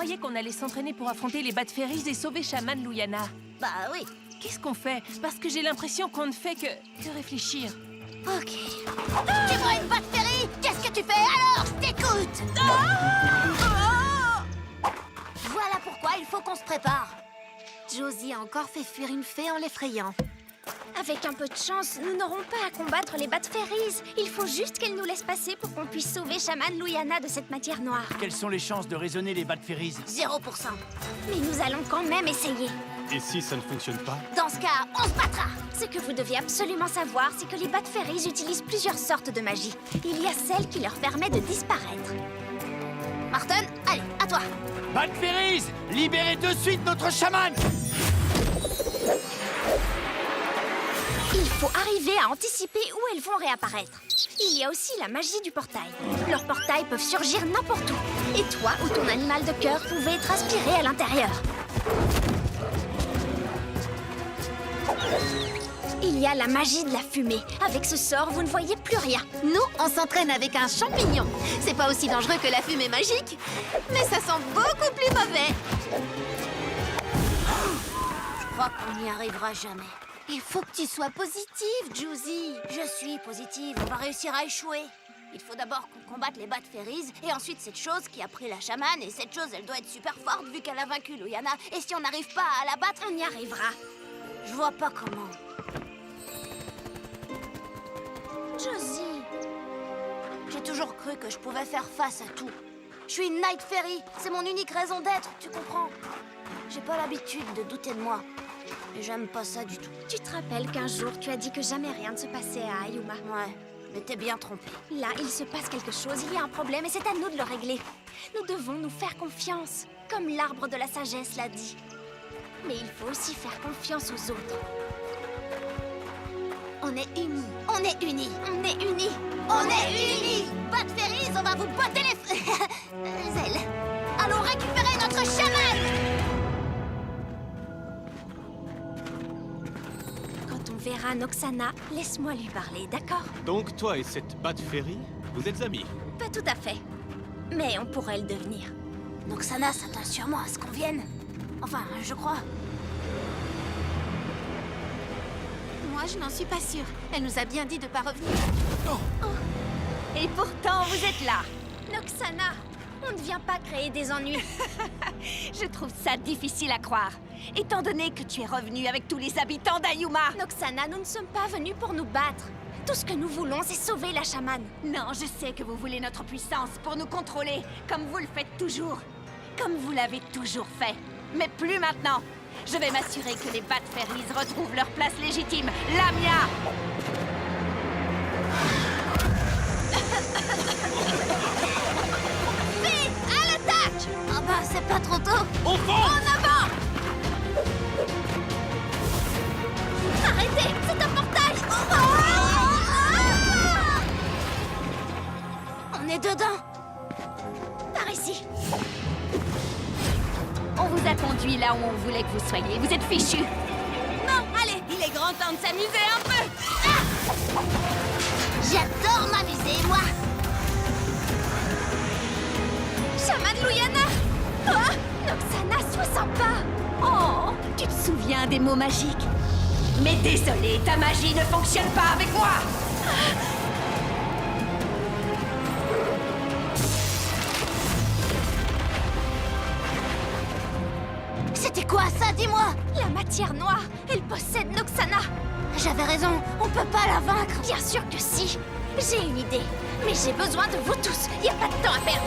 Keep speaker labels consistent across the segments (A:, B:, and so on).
A: croyais qu'on allait s'entraîner pour affronter les Bat-Fairies et sauver Shaman Luyana.
B: Bah oui.
A: Qu'est-ce qu'on fait? Parce que j'ai l'impression qu'on ne fait que réfléchir.
B: Ok. Tu vois une Bat-Fairy? Qu'est-ce que tu fais alors? Je t'écoute. Voilà pourquoi il faut qu'on se prépare.
C: Josie a encore fait fuir une fée en l'effrayant.
D: Avec un peu de chance, nous n'aurons pas à combattre les Bat-Fairies. Il faut juste qu'elle nous laisse passer pour qu'on puisse sauver Shaman Luyana de cette matière noire.
E: Quelles sont les chances de raisonner les Bat-Fairies?
B: 0%.
D: Mais nous allons quand même essayer.
F: Et si ça ne fonctionne pas?
B: Dans ce cas, on se battra.
D: Ce que vous devez absolument savoir, c'est que les Bat-Fairies utilisent plusieurs sortes de magie. Il y a celle qui leur permet de disparaître.
B: Martin, allez, à toi.
E: Bat-Fairies, libérez de suite notre chaman!
D: Il faut arriver à anticiper où elles vont réapparaître. Il y a aussi la magie du portail. Leurs portails peuvent surgir n'importe où. Et toi ou ton animal de cœur pouvez être aspiré à l'intérieur. Il y a la magie de la fumée. Avec ce sort, vous ne voyez plus rien.
C: Nous, on s'entraîne avec un champignon. C'est pas aussi dangereux que la fumée magique, mais ça sent beaucoup plus mauvais.
B: Je crois qu'on n'y arrivera jamais.
C: Il faut que tu sois positive, Josie.
B: Je suis positive, on va réussir à échouer. Il faut d'abord qu'on combatte les Bat-Fairies, et ensuite cette chose qui a pris la chamane, et cette chose, elle doit être super forte vu qu'elle a vaincu Luyana. Et si on n'arrive pas à la battre,
D: On y arrivera.
B: je vois pas comment.
D: Josie.
B: J'ai toujours cru que je pouvais faire face à tout. Je suis une Night Fairy, c'est mon unique raison d'être, tu comprends? J'ai pas l'habitude de douter de moi. Et j'aime pas ça du tout.
D: Tu te rappelles qu'un jour, tu as dit que jamais rien ne se passait à Ayuma.
B: Ouais, mais t'es bien trompée.
D: Là, il se passe quelque chose, il y a un problème et c'est à nous de le régler. Nous devons nous faire confiance, comme l'arbre de la sagesse l'a dit. Mais il faut aussi faire confiance aux autres.
B: On est unis. On est unis.
D: On est unis.
B: On est unis. Bat-Fairies, on va vous botter les ailes. Allons récupérer notre chaman.
D: Quand on verra Noxana, laisse-moi lui parler, d'accord?
F: Donc toi et cette Bat-Fairy, vous êtes amis?
D: Pas tout à fait. Mais on pourrait le devenir.
B: Noxana s'attend sûrement à ce qu'on vienne. Enfin, je crois.
C: Moi, je n'en suis pas sûre. Elle nous a bien dit de pas revenir.
D: Et pourtant, vous êtes là. Noxana, on ne vient pas créer des ennuis.
G: Je trouve ça difficile à croire, étant donné que tu es revenu avec tous les habitants d'Ayuma.
D: Noxana, nous ne sommes pas venus pour nous battre. Tout ce que nous voulons, c'est sauver la chamane.
G: Non, je sais que vous voulez notre puissance pour nous contrôler, comme vous le faites toujours. Comme vous l'avez toujours fait. Mais plus maintenant. Je vais m'assurer que les Bat-Fairies retrouvent leur place légitime, la mienne.
B: Vite, à l'attaque. Ah bah, c'est pas trop tôt.
E: Au fond!
B: En avant. Arrêtez, c'est un portail. On est dedans.
D: Par ici.
G: On vous a conduit là où on voulait que vous soyez. Vous êtes fichus.
B: Non, allez, il est grand temps de s'amuser un peu. J'adore m'amuser, moi.
D: Chaman Luyana. Oh, Noxana, sois sympa.
G: Oh, tu te souviens des mots magiques? Mais désolé, ta magie ne fonctionne pas avec moi.
B: C'était quoi ça, dis-moi?
D: La matière noire, elle possède Noxana.
B: J'avais raison, on peut pas la vaincre.
D: Bien sûr que si. J'ai une idée. Mais j'ai besoin de vous tous. Il n'y a pas de temps à perdre.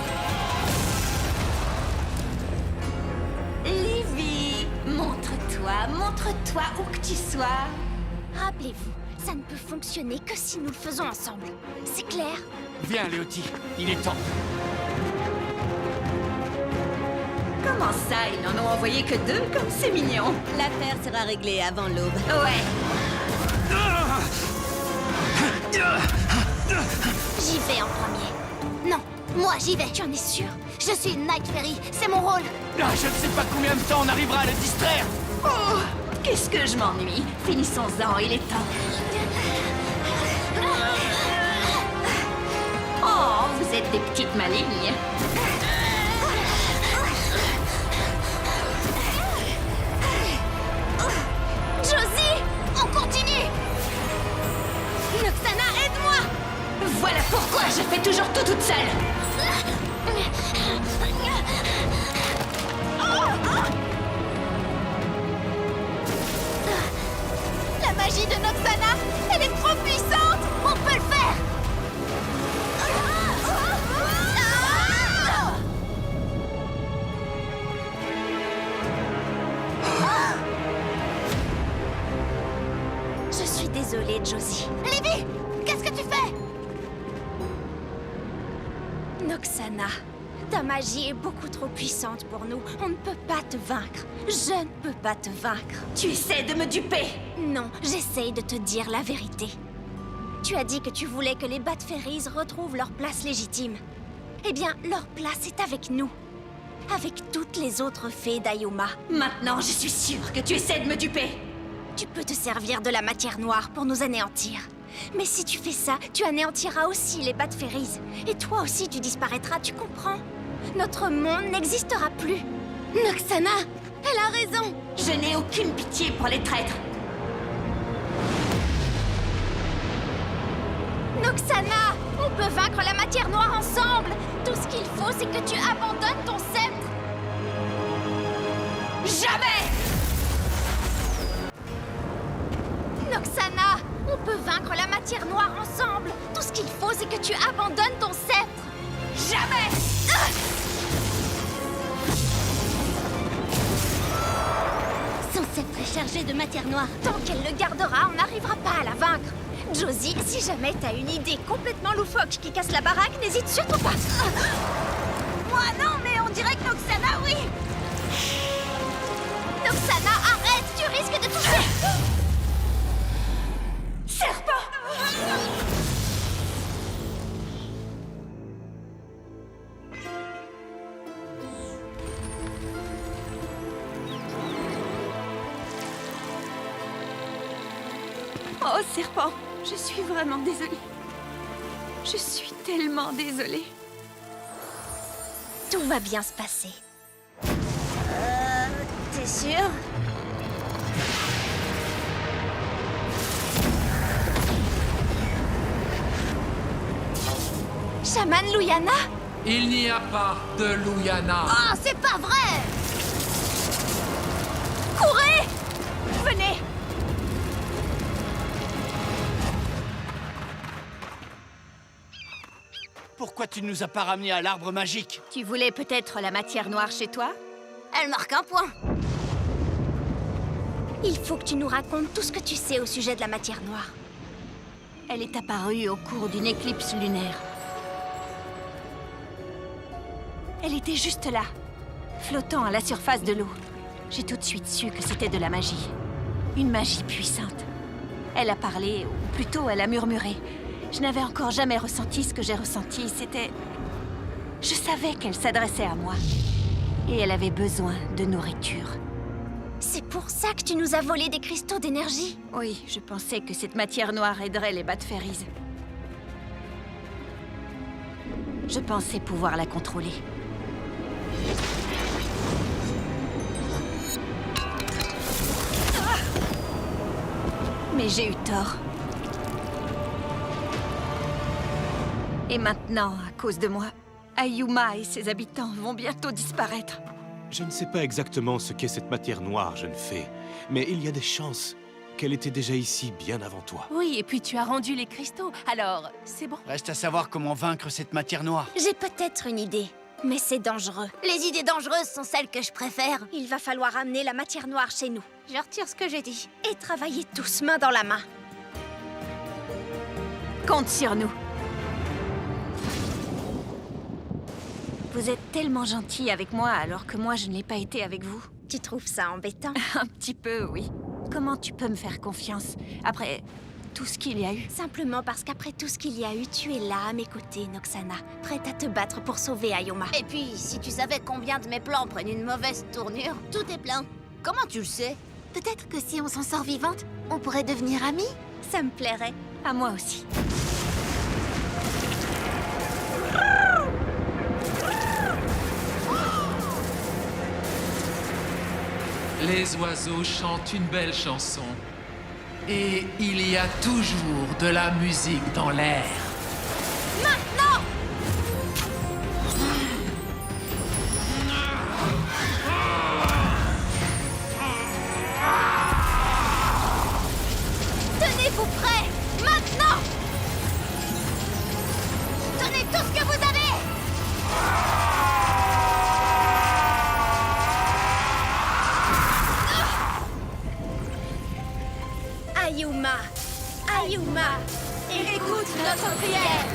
G: Livy, montre-toi où que tu sois.
D: Rappelez-vous, ça ne peut fonctionner que si nous le faisons ensemble. C'est clair?
E: Viens, Léotie, il est temps.
G: Comment ça, ils n'en ont envoyé que 2, comme c'est mignon.
C: L'affaire sera réglée avant l'aube.
G: Ouais.
B: J'y vais en premier. Non, moi j'y vais.
D: Tu en es sûr?
B: Je suis une Night Fairy, c'est mon rôle.
E: Ah, je ne sais pas combien de temps on arrivera à le distraire.
G: Oh, qu'est-ce que je m'ennuie. Finissons-en, il est temps. Oh, vous êtes des petites malignes. Voilà pourquoi je fais toujours tout toute seule.
C: La magie de Noxana, elle est trop puissante.
B: On peut le faire!
D: Je suis désolée, Josie.
B: Livy, qu'est-ce que tu fais?
D: Noxana, ta magie est beaucoup trop puissante pour nous. On ne peut pas te vaincre. Je ne peux pas te vaincre.
G: Tu essaies de me duper.
D: Non, j'essaye de te dire la vérité. Tu as dit que tu voulais que les Bat Fairies retrouvent leur place légitime. Eh bien, leur place est avec nous. Avec toutes les autres fées d'Ayuma.
G: Maintenant, je suis sûre que tu essaies de me duper.
D: Tu peux te servir de la matière noire pour nous anéantir. Mais si tu fais ça, tu anéantiras aussi les Bat Fairies. Et toi aussi, tu disparaîtras, tu comprends? Notre monde n'existera plus. Noxana, elle a raison.
G: Je n'ai aucune pitié pour les traîtres.
D: Noxana, on peut vaincre la matière noire ensemble. Tout ce qu'il faut, c'est que tu abandonnes ton sceptre.
G: Jamais!
D: Noxana, on peut vaincre la matière noire ensemble. Tout ce qu'il faut, c'est que tu abandonnes ton sceptre.
G: Jamais!
D: Son sceptre est chargé de matière noire. Tant qu'elle le gardera, on n'arrivera pas à la vaincre. Josie, si jamais t'as une idée complètement loufoque qui casse la baraque, n'hésite surtout pas.
B: Moi non, mais on dirait que Noxana, oui!
D: Noxana, arrête, tu risques de toucher.
G: Oh, serpent, je suis vraiment désolée. Je suis tellement désolée.
D: Tout va bien se passer.
B: T'es sûr?
D: Chaman Luyana?
H: Il n'y a pas de Luyana.
B: Oh, c'est pas vrai!
G: Courez! Venez!
E: Pourquoi tu ne nous as pas ramenés à l'arbre magique?
G: Tu voulais peut-être la matière noire chez toi?
B: Elle marque un point.
D: Il faut que tu nous racontes tout ce que tu sais au sujet de la matière noire.
G: Elle est apparue au cours d'une éclipse lunaire. Elle était juste là, flottant à la surface de l'eau. J'ai tout de suite su que c'était de la magie. Une magie puissante. Elle a parlé, ou plutôt elle a murmuré. Je n'avais encore jamais ressenti ce que j'ai ressenti. C'était... Je savais qu'elle s'adressait à moi. Et elle avait besoin de nourriture.
D: C'est pour ça que tu nous as volé des cristaux d'énergie.
G: Oui, je pensais que cette matière noire aiderait les Bat Fairies. Je pensais pouvoir la contrôler. Mais j'ai eu tort. Et maintenant, à cause de moi, Ayuma et ses habitants vont bientôt disparaître.
F: Je ne sais pas exactement ce qu'est cette matière noire, jeune fée, mais il y a des chances qu'elle était déjà ici bien avant toi.
A: Oui, et puis tu as rendu les cristaux, alors c'est bon.
E: Reste à savoir comment vaincre cette matière noire.
D: J'ai peut-être une idée, mais c'est dangereux.
B: Les idées dangereuses sont celles que je préfère.
D: Il va falloir amener la matière noire chez nous.
B: Je retire ce que j'ai dit.
D: Et travailler tous main dans la main.
G: Compte sur nous. Vous êtes tellement gentil avec moi alors que moi je ne l'ai pas été avec vous.
D: Tu trouves ça embêtant?
G: Un petit peu, oui. Comment tu peux me faire confiance après tout ce qu'il y a eu?
D: Simplement parce qu'après tout ce qu'il y a eu, tu es là à mes côtés, Noxana, prête à te battre pour sauver Ayuma.
B: Et puis, si tu savais combien de mes plans prennent une mauvaise tournure, tout est plein. Comment tu le sais?
C: Peut-être que si on s'en sort vivante, on pourrait devenir amis.
D: Ça me plairait.
G: À moi aussi.
H: Les oiseaux chantent une belle chanson. Et il y a toujours de la musique dans l'air.
C: Maintenant! Tenez-vous prêts! Maintenant! Donnez tout ce que vous avez! Ayuma! Ayuma! Écoute notre prière!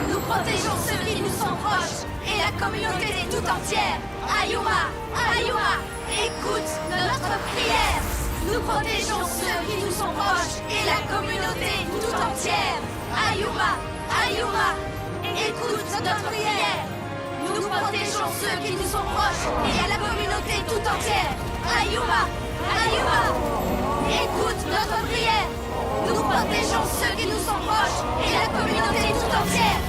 C: Nous protégeons ceux qui nous sont proches et la communauté tout entière! Ayuma! Ayuma! Écoute notre prière! Nous protégeons ceux qui nous sont proches et la communauté tout entière! Ayuma! Ayuma! Écoute notre prière! Nous protégeons ceux qui nous sont proches et la communauté tout entière! Ayuma! Ayuma! Écoute notre prière! Nous protégeons ceux qui nous sont proches et la communauté tout entière!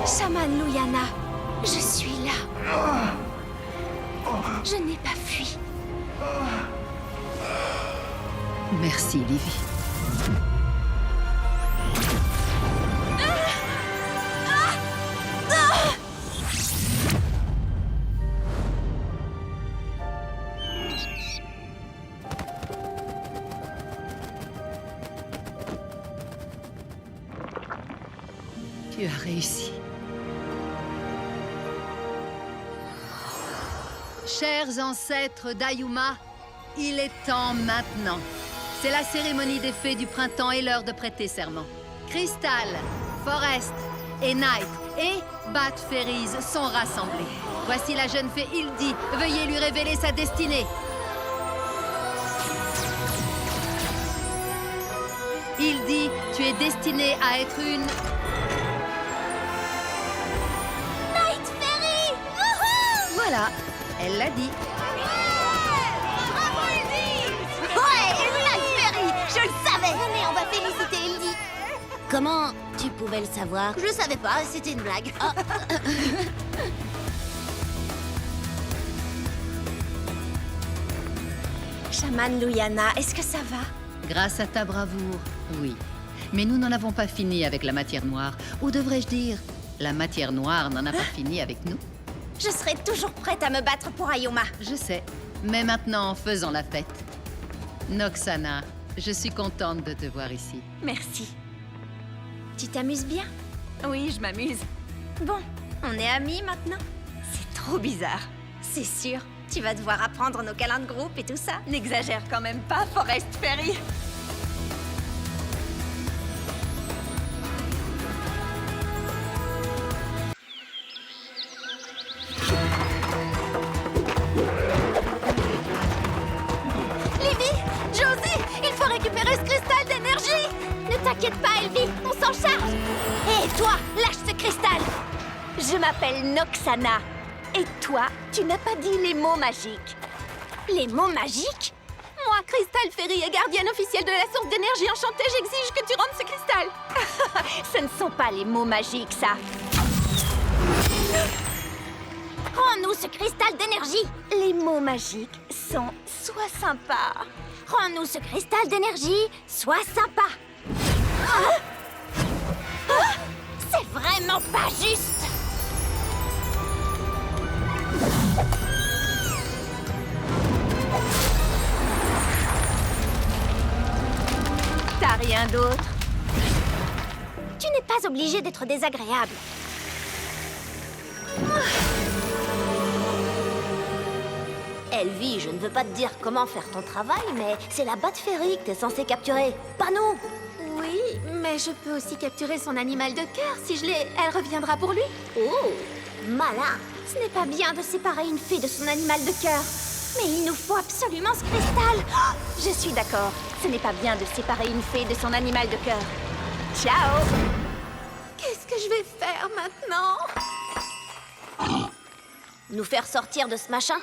D: Chaman Luyana, je suis là. Je n'ai pas fui.
I: Merci, Livy. Tu as réussi. Chers ancêtres d'Ayuma, il est temps maintenant. C'est la cérémonie des fées du printemps et l'heure de prêter serment. Crystal, Forest et Night et Bat Fairies sont rassemblés. Voici la jeune fée Hildy. Veuillez lui révéler sa destinée. Hildy, tu es destinée à être une...
C: Night Fairy!
I: Voilà, elle l'a dit.
C: Bravo, Hildy! Ouais, Night Fairy! Je le savais! Venez, on va féliciter Hildy.
B: Comment tu pouvais le savoir?
C: Je savais pas, c'était une blague.
D: Chaman Luyana, est-ce que ça va?
I: Grâce à ta bravoure, oui. Mais nous n'en avons pas fini avec la matière noire. Ou devrais-je dire, la matière noire n'en a pas fini avec nous.
D: Je serai toujours prête à me battre pour Ayuma.
I: Je sais. Mais maintenant, faisons la fête. Noxana, je suis contente de te voir ici.
G: Merci.
D: Tu t'amuses bien?
G: Oui, je m'amuse.
D: Bon, on est amis maintenant?
G: C'est trop bizarre.
D: C'est sûr. Tu vas devoir apprendre nos câlins de groupe et tout ça.
G: N'exagère quand même pas, Forest Fairy.
C: Livy! Josie! Il faut récupérer ce cristal d'énergie!
D: Ne t'inquiète pas, Elvie, on s'en charge.
C: Hé, toi! Lâche ce cristal!
G: Je m'appelle Noxana. Et toi, tu n'as pas dit les mots magiques.
D: Les mots magiques?
C: Moi, Crystal Fairy et gardienne officielle de la source d'énergie enchantée, j'exige que tu rendes ce cristal!
G: Ce ne sont pas les mots magiques, ça.
D: Rends-nous ce cristal d'énergie.
G: Les mots magiques sont « sois sympa ».
D: Rends-nous ce cristal d'énergie. Sois sympa.
C: C'est vraiment pas juste!
G: T'as rien d'autre?
D: Tu n'es pas obligé d'être désagréable.
B: Elvie, je ne veux pas te dire comment faire ton travail, mais c'est la Bat Fairy que t'es censée capturer, pas nous.
C: Oui, mais je peux aussi capturer son animal de cœur. Si je l'ai, elle reviendra pour lui.
B: Oh, malin.
D: Ce n'est pas bien de séparer une fée de son animal de cœur. Mais il nous faut absolument ce cristal.
G: Oh, je suis d'accord. Ce n'est pas bien de séparer une fée de son animal de cœur. Ciao!
C: Qu'est-ce que je vais faire maintenant?
B: Nous faire sortir de ce machin?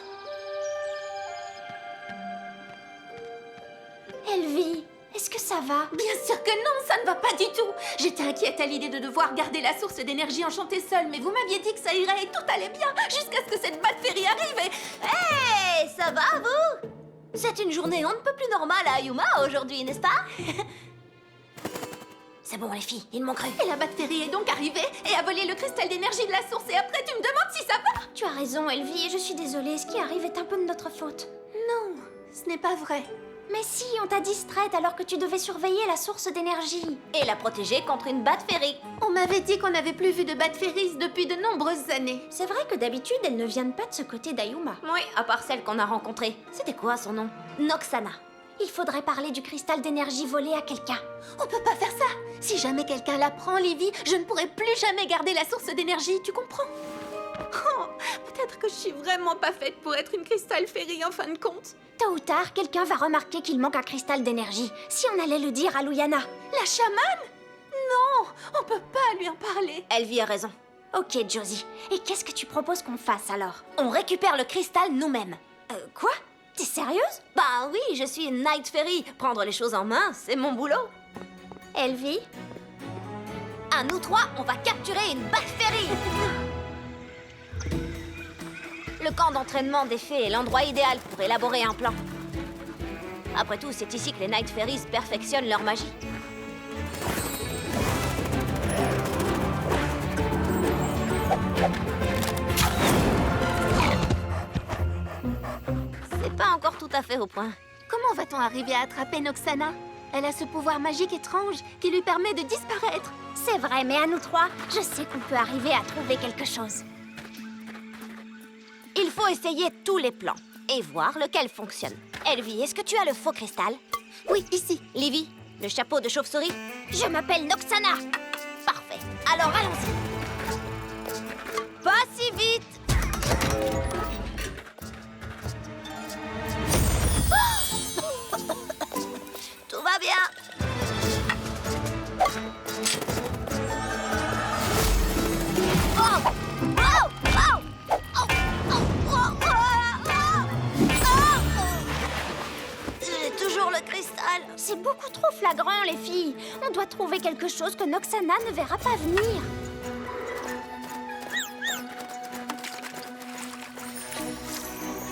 D: Elvie, est-ce que ça va?
C: Bien sûr que non, ça ne va pas du tout. J'étais inquiète à l'idée de devoir garder la source d'énergie enchantée seule, mais vous m'aviez dit que ça irait et tout allait bien, jusqu'à ce que cette Bat Fairy arrive et...
B: Hé, ça va, vous? C'est une journée on ne peut plus normale à Ayuma aujourd'hui, n'est-ce pas? C'est bon, les filles, ils m'ont cru.
C: Et la Bat-Fairy est donc arrivée et a volé le cristal d'énergie de la source et après tu me demandes si ça va?
D: Tu as raison, Elvie, et je suis désolée. Ce qui arrive est un peu de notre faute.
C: Non, ce n'est pas vrai.
D: Mais si, on t'a distraite alors que tu devais surveiller la source d'énergie.
B: Et la protéger contre une Bat-Fairy.
C: On m'avait dit qu'on n'avait plus vu de Bat-Fairies depuis de nombreuses années.
D: C'est vrai que d'habitude, elles ne viennent pas de ce côté d'Ayuma.
B: Oui, à part celle qu'on a rencontrée. C'était quoi son nom? Noxana.
D: Il faudrait parler du cristal d'énergie volé à quelqu'un.
C: On peut pas faire ça. Si jamais quelqu'un la prend, Livy, je ne pourrai plus jamais garder la source d'énergie, tu comprends? Oh, peut-être que je suis vraiment pas faite pour être une cristal fairy en fin de compte.
D: Tôt ou tard, quelqu'un va remarquer qu'il manque un cristal d'énergie. Si on allait le dire à Luyana.
C: La chamane? Non, on peut pas lui en parler.
B: Elvie a raison.
D: Ok, Josie. Et qu'est-ce que tu proposes qu'on fasse alors?
B: On récupère le cristal nous-mêmes.
D: Quoi? T'es sérieuse?
B: Bah oui, je suis une Night Fairy. Prendre les choses en main, c'est mon boulot.
D: Elvie?
B: À nous trois, on va capturer une Bat-Fairy. Le camp d'entraînement des fées est l'endroit idéal pour élaborer un plan. Après tout, c'est ici que les Night Fairies perfectionnent leur magie. C'est pas encore tout à fait au point.
C: Comment va-t-on arriver à attraper Noxana? Elle a ce pouvoir magique étrange qui lui permet de disparaître.
D: C'est vrai, mais à nous trois, je sais qu'on peut arriver à trouver quelque chose.
B: Il faut essayer tous les plans et voir lequel fonctionne. Elvie, est-ce que tu as le faux cristal?
C: Oui, ici.
B: Livy, le chapeau de chauve-souris?
D: Je m'appelle Noxana.
B: Parfait. Alors allons-y. Pas si vite. Tout va bien. J'ai toujours le cristal.
D: C'est beaucoup trop flagrant, les filles. On doit trouver quelque chose que Noxana ne verra pas venir.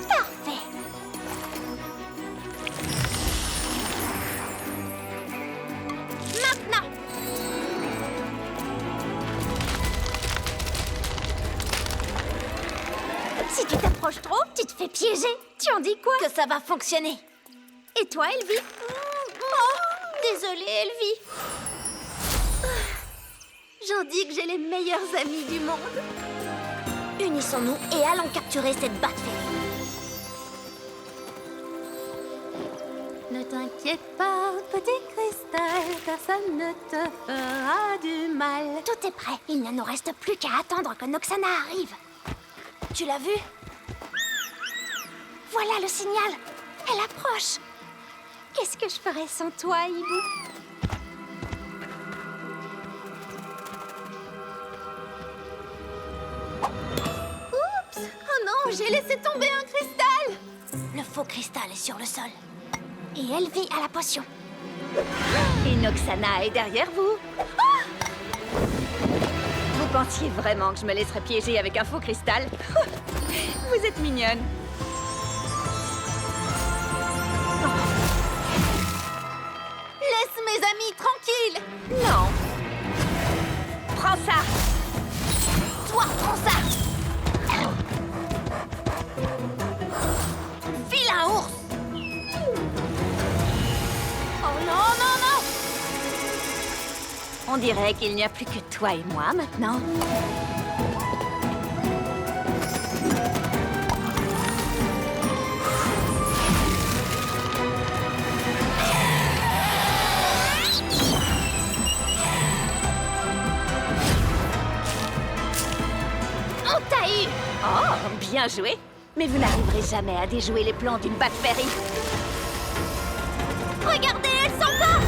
D: Parfait. Maintenant. Si tu t'approches trop, tu te fais piéger. Tu en dis quoi?
B: Que ça va fonctionner.
D: Et toi, Elvie?
C: Oh, désolée, Elvie. J'en dis que j'ai les meilleurs amis du monde.
B: Unissons-nous et allons capturer cette Bat-Fairy.
C: Ne t'inquiète pas, petit cristal, personne ne te fera du mal.
D: Tout est prêt. Il ne nous reste plus qu'à attendre que Noxana arrive.
B: Tu l'as vu?
D: Voilà le signal. Elle approche. Qu'est-ce que je ferais sans toi, Hibou?
C: Oups! Oh non, j'ai laissé tomber un cristal!
B: Le faux cristal est sur le sol.
D: Et Elvie a la potion.
G: Et Noxana est derrière vous. Vous pensiez vraiment que je me laisserais piéger avec un faux cristal? Vous êtes mignonne.
C: Laisse mes amis tranquilles!
G: Non. Prends ça.
B: Toi, prends ça. Vilain ours.
C: Oh non, non, non!
G: On dirait qu'il n'y a plus que toi et moi maintenant.
D: On t'a eu!
G: Oh, bien joué. Mais vous n'arriverez jamais à déjouer les plans d'une Bat-Fairy.
D: Regardez, elle s'emporte!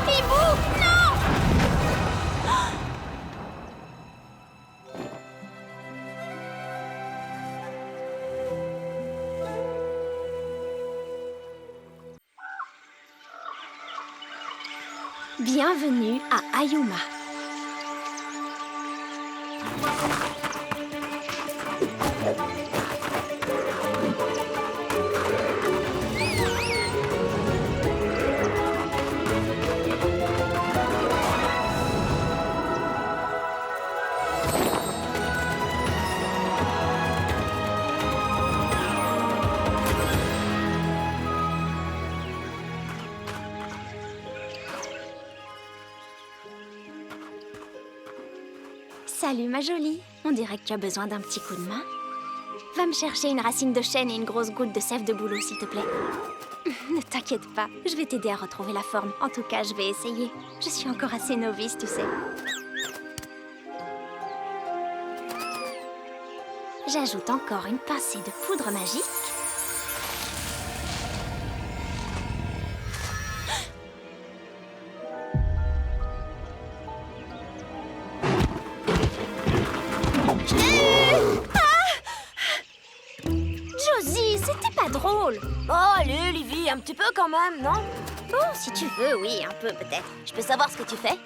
D: Hibou, non! Bienvenue à Ayuma. Salut ma jolie, on dirait que tu as besoin d'un petit coup de main. Va me chercher une racine de chêne et une grosse goutte de sève de bouleau, s'il te plaît. Ne t'inquiète pas, je vais t'aider à retrouver la forme. En tout cas, je vais essayer. Je suis encore assez novice, tu sais. J'ajoute encore une pincée de poudre magique. Josie, c'était pas drôle.
B: Oh, allez, Livy, un petit peu quand même, non?
D: Bon, si tu veux, oui, un peu peut-être.
B: Je peux savoir ce que tu fais?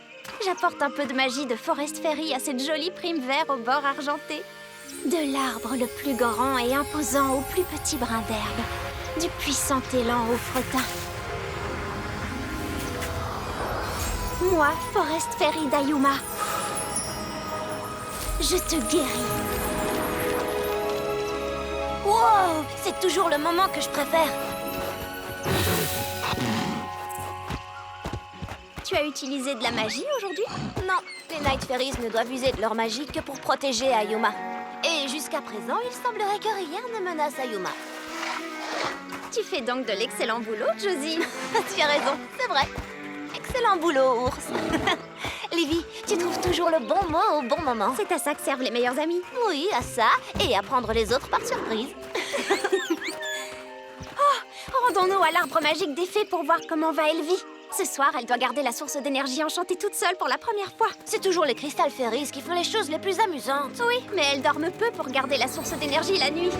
D: J'apporte un peu de magie de Forest Fairy à cette jolie prime vert au bord argenté. De l'arbre le plus grand et imposant au plus petit brin d'herbe. Du puissant élan au fretin. Moi, Forest Fairy d'Ayuma. Je te guéris.
B: Wow, c'est toujours le moment que je préfère.
D: Tu as utilisé de la magie aujourd'hui?
B: Non, les Night Fairies ne doivent user de leur magie que pour protéger Ayuma. Et jusqu'à présent, il semblerait que rien ne menace Ayuma.
D: Tu fais donc de l'excellent boulot, Josie.
B: Tu as raison, c'est vrai. Excellent boulot, ours. Livy, tu trouves toujours le bon mot au bon moment.
D: C'est à ça que servent les meilleurs amis.
B: Oui, à ça, et à prendre les autres par surprise.
D: Rendons-nous à l'arbre magique des fées pour voir comment va Elvie. Ce soir, elle doit garder la source d'énergie enchantée toute seule pour la première fois.
B: C'est toujours les Crystal Fairies qui font les choses les plus amusantes.
D: Oui, mais elle dorme peu pour garder la source d'énergie la nuit.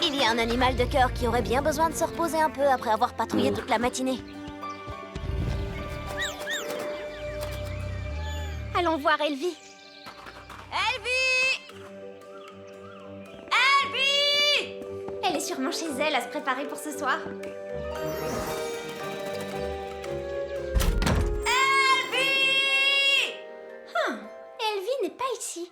B: Il y a un animal de cœur qui aurait bien besoin de se reposer un peu après avoir patrouillé toute la matinée.
D: Allons voir Elvie.
G: Elvie!
D: Elle est sûrement chez elle à se préparer pour ce soir.
G: Elvie!
D: Elvie n'est pas ici.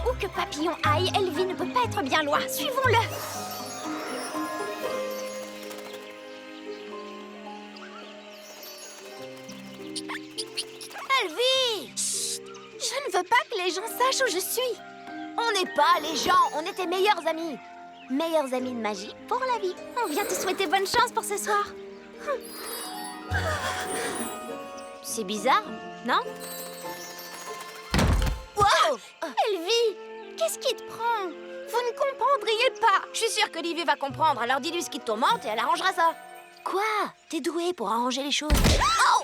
D: Où que Papillon aille, Elvie ne peut pas être bien loin. Suivons-le.
B: Elvie!
D: Je ne veux pas que les gens sachent où je suis.
B: On n'est pas les gens, on est tes meilleurs amis. Meilleurs amis de magie pour la vie.
D: On vient te souhaiter bonne chance pour ce soir.
B: C'est bizarre, non? Wow!
D: Elvie, qu'est-ce qui te prend?
B: Vous ne comprendriez pas. Je suis sûre que Livy va comprendre, alors dis-lui ce qui te tourmente et elle arrangera ça. Quoi? T'es douée pour arranger les choses. Oh!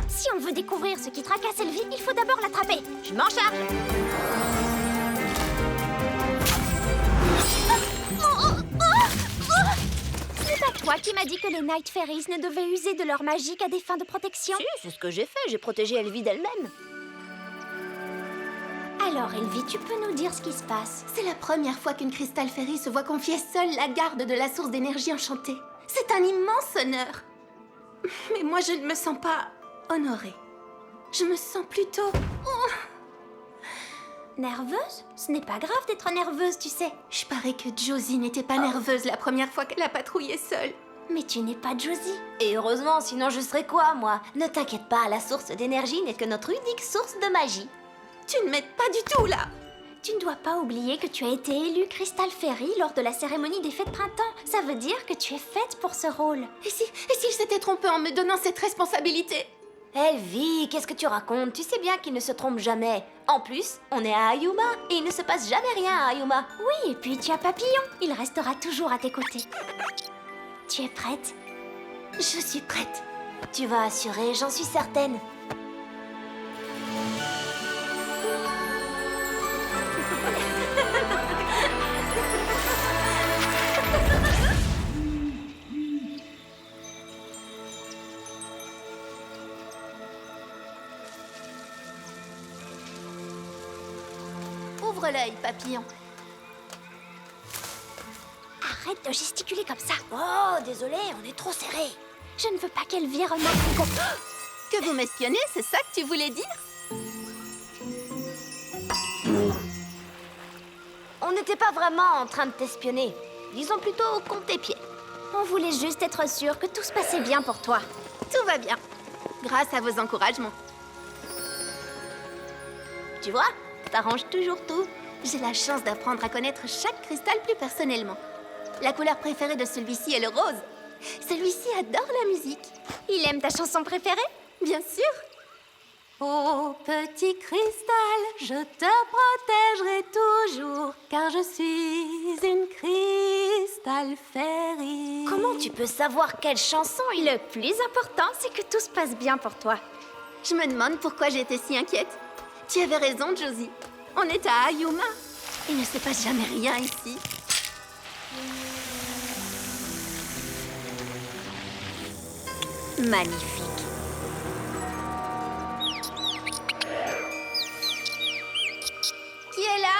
D: Si on veut découvrir ce qui tracasse Elvie, il faut d'abord l'attraper.
B: Je m'en charge.
D: C'est pas toi qui m'as dit que les Night Fairies ne devaient user de leur magie qu'à des fins de protection?
B: Si, c'est ce que j'ai fait. J'ai protégé Elvie d'elle-même.
D: Alors, Elvie, tu peux nous dire ce qui se passe?
J: C'est la première fois qu'une Crystal Fairy se voit confier seule la garde de la source d'énergie enchantée. C'est un immense honneur. Mais moi, je ne me sens pas honorée. Je me sens plutôt...
D: Nerveuse? Ce n'est pas grave d'être nerveuse, tu sais.
J: Je parie que Josie n'était pas nerveuse la première fois qu'elle a patrouillé seule.
D: Mais tu n'es pas Josie.
B: Et heureusement, sinon je serais quoi, moi? Ne t'inquiète pas, la source d'énergie n'est que notre unique source de magie.
J: Tu ne m'aides pas du tout, là.
D: Tu ne dois pas oublier que tu as été élue Crystal Fairy lors de la cérémonie des fêtes de printemps. Ça veut dire que tu es faite pour ce rôle.
J: Et s'il s'était trompé en me donnant cette responsabilité?
B: Elvie, qu'est-ce que tu racontes? Tu sais bien qu'il ne se trompe jamais. En plus, on est à Ayuma et il ne se passe jamais rien à Ayuma.
D: Oui, et puis tu as Papillon. Il restera toujours à tes côtés. Tu es prête?
J: Je suis prête.
B: Tu vas assurer, j'en suis certaine.
J: Ouvre l'œil, Papillon.
D: Arrête de gesticuler comme ça.
B: Oh, désolé, on est trop serré.
D: Je ne veux pas qu'Elvie remarque qu'on...
J: Que vous m'espionnez, c'est ça que tu voulais dire?
B: On n'était pas vraiment en train de t'espionner. Disons plutôt compte tes pieds.
D: On voulait juste être sûr que tout se passait bien pour toi.
J: Tout va bien, grâce à vos encouragements. Tu vois, t'arranges toujours tout. J'ai la chance d'apprendre à connaître chaque cristal plus personnellement. La couleur préférée de celui-ci est le rose. Celui-ci adore la musique.
D: Il aime ta chanson préférée?
J: Bien sûr. Oh, petit cristal, je te protégerai toujours, car je suis une Crystal Fairy.
D: Comment tu peux savoir quelle chanson il est? Le plus important, c'est que tout se passe bien pour toi.
J: Je me demande pourquoi j'étais si inquiète. Tu avais raison, Josie. On est à Ayuma. Il ne se passe jamais rien ici.
D: Magnifique.
J: Qui est là?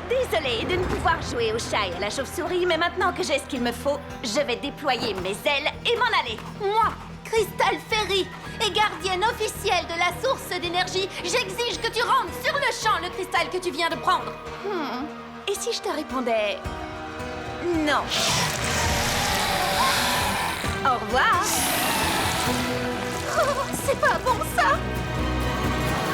G: Désolée de ne pouvoir jouer au chat et à la chauve-souris, mais maintenant que j'ai ce qu'il me faut, je vais déployer mes ailes et m'en aller.
J: Moi, Crystal Fairy, et gardienne officielle de la source d'énergie, j'exige que tu rendes sur le champ le cristal que tu viens de prendre.
G: Et si je te répondais... non? Au revoir.
J: Oh, c'est pas bon ça.